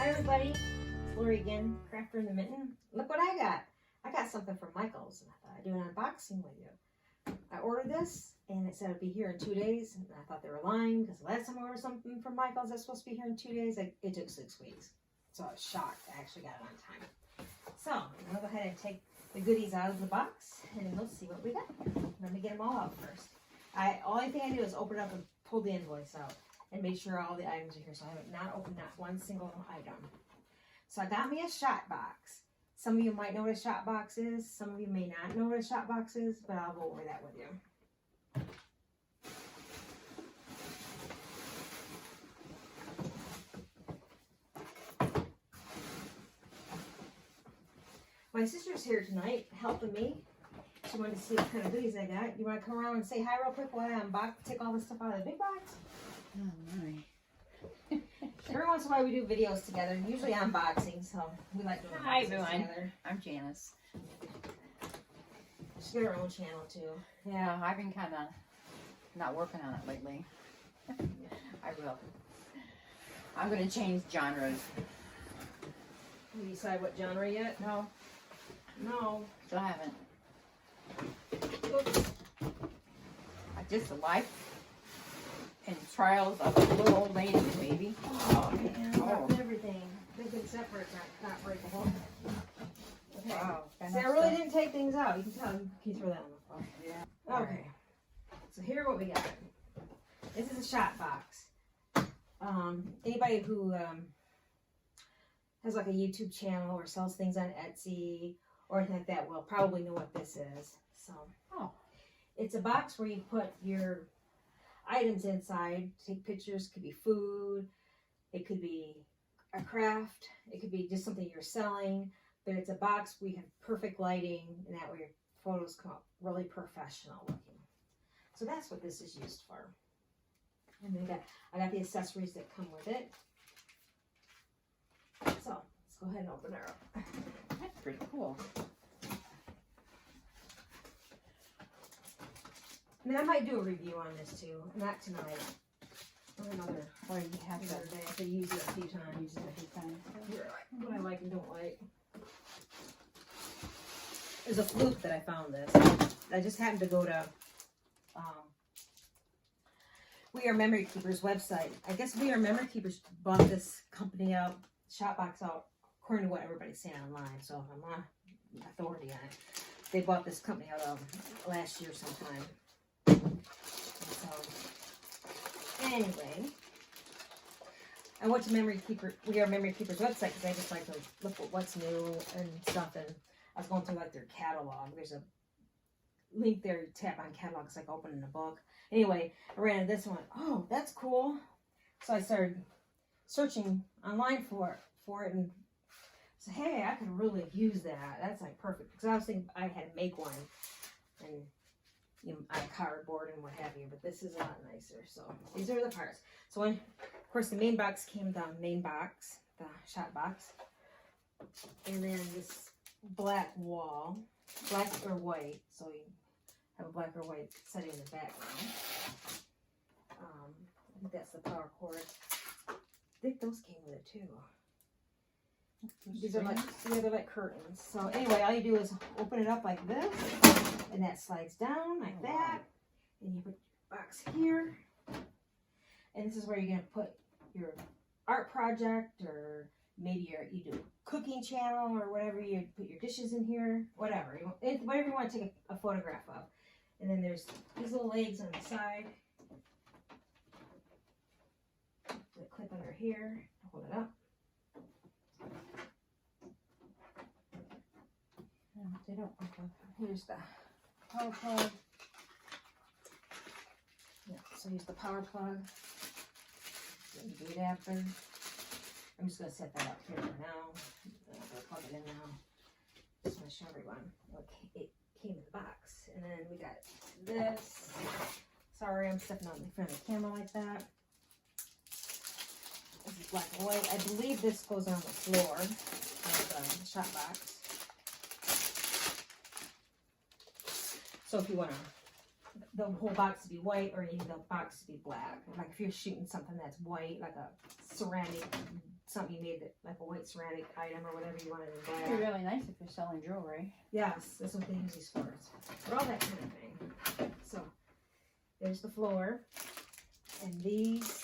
Hi everybody, it's Lori again, Crafter in the Mitten. Look what I got. I got something from Michael's and I thought I'd do an unboxing with you. I ordered this and it said it'd be here in 2 days and I thought they were lying because the last time I ordered something from Michael's that's supposed to be here in 2 days, it took 6 weeks. So I was shocked I actually got it on time. So I'm going to go ahead and take the goodies out of the box and we'll see what we got here. Let me get them all out first. Only thing I did was open it up and pull the invoice out and make sure all the items are here. So I have not opened not one single item. So I got me a SHOTBOX. Some of you might know what a SHOTBOX is. Some of you may not know what a SHOTBOX is, but I'll go over that with you. My sister's here tonight helping me. She wanted to see what kind of goodies I got. You want to come around and say hi real quick while I take all this stuff out of the big box? Oh my. Every once in a while we do videos together, usually unboxing, so we like doing Hi unboxings everyone, together. I'm Janice. She's got her own channel too. Yeah, I've been kind of not working on it lately. I will. I'm going to change genres. You decide what genre yet? No, No. still haven't. Oops. I just the life and trials of a little old lady, baby. Oh man, dropped everything. Big and separate, not breakable. Okay. Wow. See, I really didn't take things out. You can tell. Can you throw that on the floor? Yeah. Okay. So here what we got. This is a SHOTBOX. Anybody who has like a YouTube channel or sells things on Etsy or anything like that will probably know what this is. So, it's a box where you put your items inside. Take pictures. Could be food. It could be a craft. It could be just something you're selling. But it's a box where you have perfect lighting, and that way your photos come out really professional looking. So that's what this is used for. And then I got the accessories that come with it. So let's go ahead and open her up. That's pretty cool. And then I might do a review on this too. Not tonight. Or another Or you have to day. I have to use it a few times. use it a few times. What I like and don't like. There's a fluke that I found this. I just happened to go to We Are Memory Keepers website. I guess We Are Memory Keepers bought this company out, SHOTBOX out, according to what everybody's saying online. So I'm not authority on it. They bought this company out last year sometime. So anyway, I went to We Are Memory Keepers website because I just like to look at what's new and stuff. And I was going through like their catalog. There's a link there. You tap on catalog. It's like opening a book. Anyway, I ran into this one. Oh, that's cool. So I started searching online for it and said, hey, I could really use that. That's like perfect. Because I was thinking I had to make one and out of cardboard and what have you. But this is a lot nicer. So these are the parts. So of course the main box came down. Main box, the SHOTBOX, and then this black wall, black or white. So you have a black or white setting in the background. I think that's the power cord. I think those came with it too. These are they're like curtains. So anyway, all you do is open it up like this, and that slides down like that. And you put your box here. And this is where you're gonna put your art project, or maybe you do a cooking channel or whatever. You put your dishes in here, whatever you want to take a photograph of. And then there's these little legs on the side. The clip under here, hold it up. No, they don't. Here's the power plug. Yeah, so here's the power plug. The adapter. I'm just going to set that up here for now. I'm going to plug it in now. Just want to show everyone. Okay, it came in the box. And then we got this. Sorry, I'm stepping out in front of the camera like that. This is black and white. I believe this goes on the floor of the SHOTBOX. So if you want to the whole box to be white, or you need the box to be black. Like if you're shooting something that's white, like a ceramic, something you made that, like a white ceramic item or whatever you wanted in It'd be black. really nice if you're selling jewelry. Yes, that's what they use these for. For all that kind of thing. So there's the floor. And these,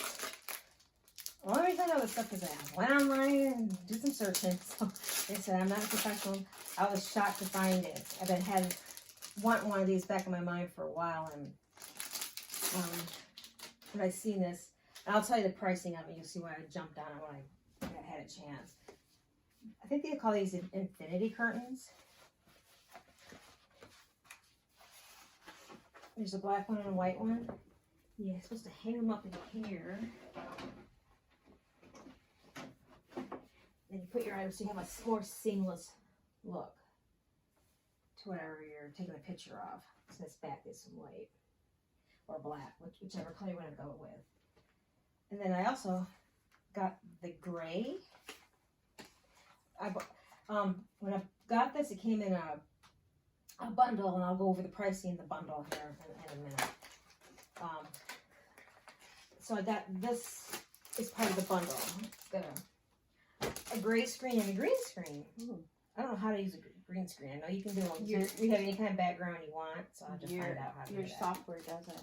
the only reason I know this stuff is I went online and did some searching. So they said I'm not a professional. I was shocked to find it. I've been wanting one of these back in my mind for a while, and when I seen this, and I'll tell you the pricing of it. You'll see why I jumped on it when I had a chance. I think they call these infinity curtains. There's a black one and a white one. Yeah, you're supposed to hang them up in here. Then you put your items so you have a more seamless look to whatever you're taking a picture of. So this back is some white or black, whichever color you want to go with. And then I also got the gray. When I got this, it came in a bundle, and I'll go over the pricing in the bundle here in a minute. So I got this is part of the bundle. It's got a gray screen and a green screen. Ooh. I don't know how to use a green screen. I know you can do them. You have any kind of background you want, so I'll just find out how to do that. Your software does it.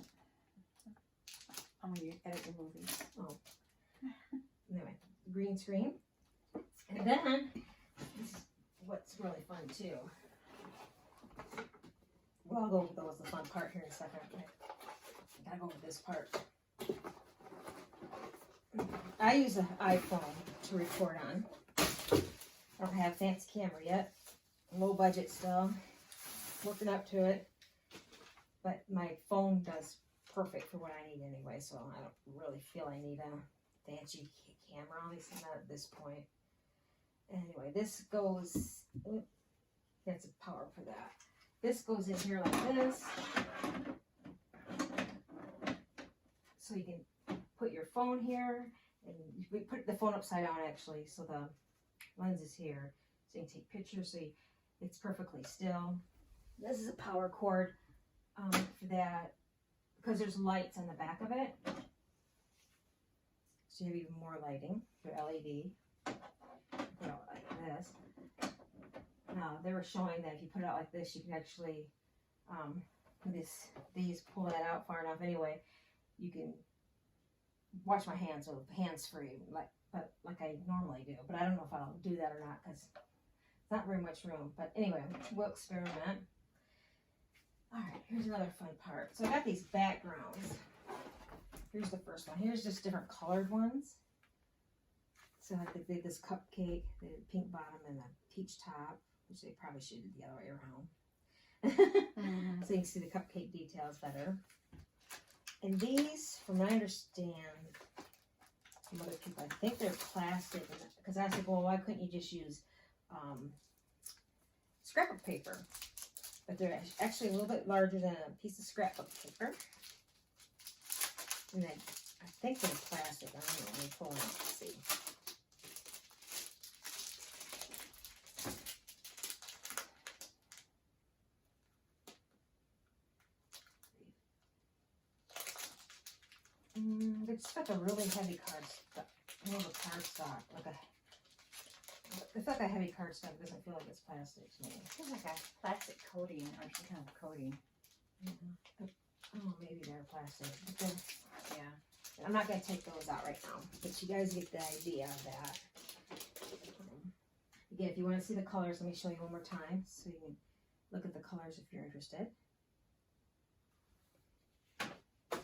When you edit your movies. Oh. Anyway, green screen. And then, this is what's really fun too. Well, I'll go over those, the fun part here in a second. I gotta go over this part. I use an iPhone to record on. I don't have a fancy camera yet. Low budget still. Working up to it. But my phone does perfect for what I need anyway, so I don't really feel I need a fancy camera, at least not at this point. Anyway, this goes, that's a power for that. This goes in here like this. So you can put your phone here, and we put the phone upside down actually, so the lens is here. So you can take pictures, so it's perfectly still. This is a power cord for that, because there's lights on the back of it. So you have even more lighting for LED. Put out like this. Now they were showing that if you put it out like this, you can actually, these pull that out far enough anyway. You can watch my hands, so hands free, like I normally do. But I don't know if I'll do that or not, because it's not very much room. But anyway, we'll experiment. All right, here's another fun part. So I got these backgrounds. Here's the first one. Here's just different colored ones. So I think they did this cupcake, the pink bottom and the peach top, which they probably should do the other way around. So you can see the cupcake details better. And these, from what I understand from other people, I think they're plastic. Because I said, well, why couldn't you just use scrapbook paper? But they're actually a little bit larger than a piece of scrapbook paper. And then I think they're plastic. I don't know. Let me pull them out and see. It's like a really heavy more of a cardstock. It's like a heavy cardstock. It doesn't feel like it's plastic to me. It feels like a plastic coating or some kind of coating. Oh, maybe they're plastic. But then, yeah. I'm not going to take those out right now. But you guys get the idea of that. Again, if you want to see the colors, let me show you one more time so you can look at the colors if you're interested.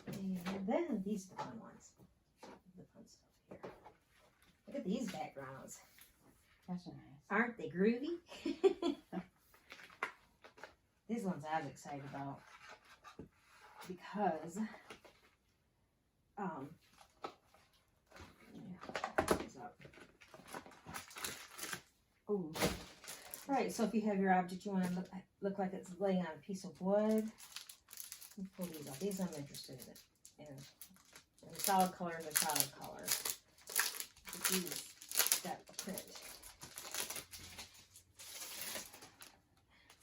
And then these are the fun ones. The fun stuff here. Look at these backgrounds. That's nice. Aren't they groovy? These ones I was excited about because right, so if you have your object you want to look like it's laying on a piece of wood, pull these out. These I'm interested in. And solid colors are solid colors. But these got a print.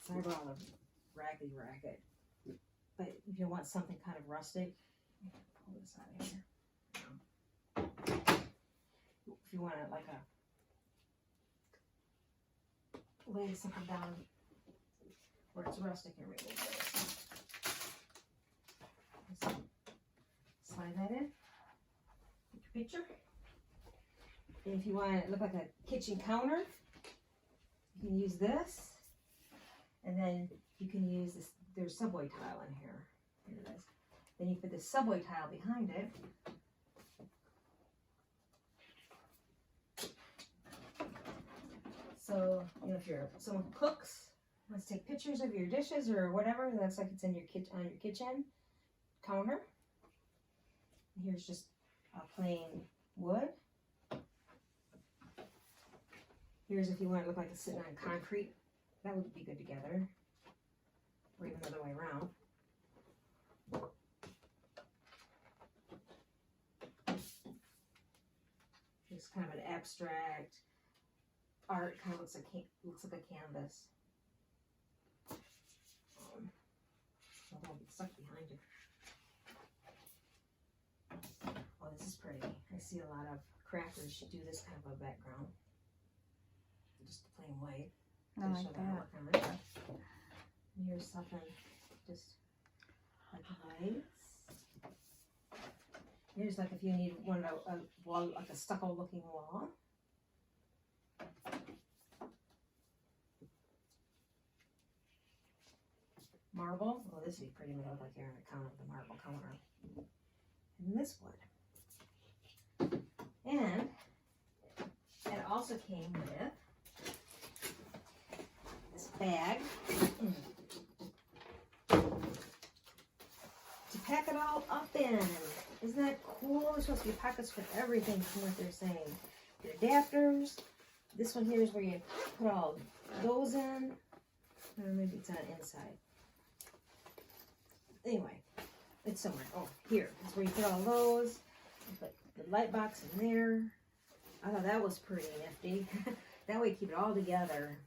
Sorry about all the racket. but if you want something kind of rustic, pull this out of here. If you want it like a lay something down where it's rustic and remove this. Slide that in. Put your picture. And if you want it to look like a kitchen counter, you can use this. And then you can use this. There's subway tile in here. Here it is. Then you put the subway tile behind it. So, you know, if you're someone who cooks, wants to take pictures of your dishes or whatever, it looks like it's in your on your kitchen counter. Here's just a plain wood. Here's if you want it to look like it's sitting on concrete. That would be good together. Or even the other way around. It's kind of an abstract art, kind of looks like a canvas. I'll be stuck behind it. Oh, this is pretty. I see a lot of crafters should do this kind of a background. Just plain white. I like that. And here's something just like lights. Here's like if you need one of a wall, like a stucco looking wall. Marble. Oh, this would be pretty. Look like you're on the counter of the marble counter. And this wood. And it also came with this bag to pack it all up in. Isn't that cool? There's supposed to be pockets for everything from what they're saying. Your adapters. This one here is where you put all those in. Or maybe it's on the inside. Anyway, it's somewhere. Oh, here. It's where you put all those. You put the light box in there. I thought that was pretty nifty. That way you keep it all together.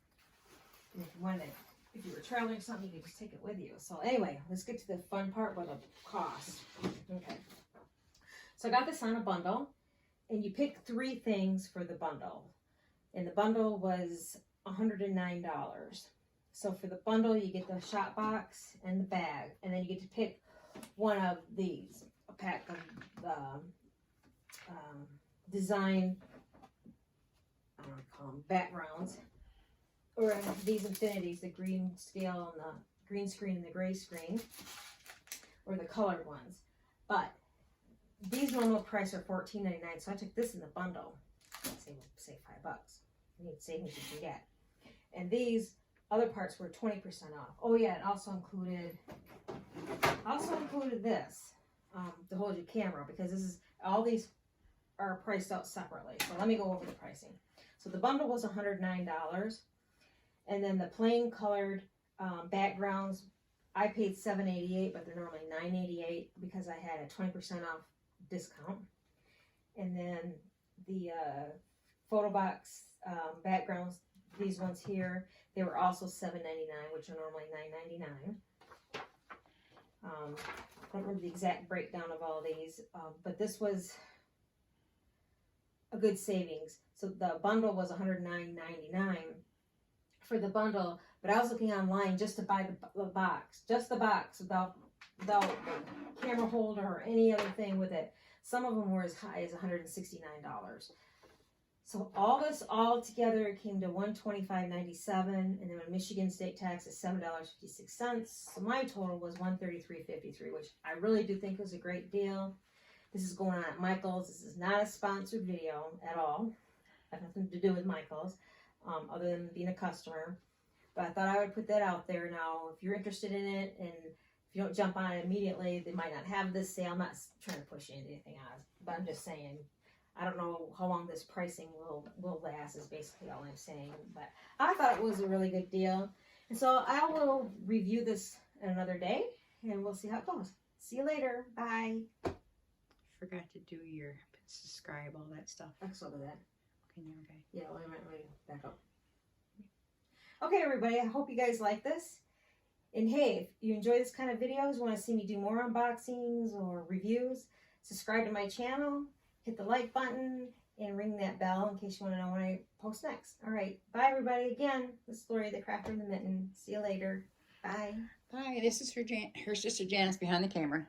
And if you wanted, if you were traveling or something, you could just take it with you. So anyway, let's get to the fun part with the cost. Okay. So I got this on a bundle, and you pick 3 things for the bundle. And the bundle was $109. So for the bundle, you get the SHOTBOX and the bag, and then you get to pick one of these, a pack of the design, I don't know what to call them, backgrounds, or these infinities, the green scale and the green screen and the gray screen, or the colored ones. But these normal price are $14.99, so I took this in the bundle. Save $5. You need savings you can get. And these other parts were 20% off. Oh yeah, it also included this to hold your camera, because this is all these are priced out separately. So let me go over the pricing. So the bundle was $109, and then the plain colored backgrounds I paid $7.88, but they're normally $9.88 because I had a 20% off discount. And then the photo box backgrounds, these ones here, they were also $7.99, which are normally $9.99. I don't remember the exact breakdown of all these, but this was a good savings. So the bundle was $109.99 for the bundle, but I was looking online just to buy the box, just the box, without the camera holder or any other thing with it. Some of them were as high as $169. So all this all together came to $125.97, and then my Michigan state tax is $7.56. So my total was $133.53, which I really do think was a great deal. This is going on at Michael's. This is not a sponsored video at all. I have nothing to do with Michael's, other than being a customer. But I thought I would put that out there. Now, if you're interested in it, and if you don't jump on it immediately, they might not have this sale. I'm not trying to push you into anything else, but I'm just saying, I don't know how long this pricing will last, is basically all I'm saying. But I thought it was a really good deal. And so I will review this another day, and we'll see how it goes. See you later. Bye. Forgot to do your subscribe, all that stuff. I saw that. Okay. Yeah, let me back up. Okay, everybody, I hope you guys like this. And hey, if you enjoy this kind of videos, want to see me do more unboxings or reviews, subscribe to my channel, hit the like button, and ring that bell in case you want to know when I post next. All right. Bye, everybody. Again, this is Lori, the Crafter in the Mitten. See you later. Bye. Bye. This is her sister Janice behind the camera.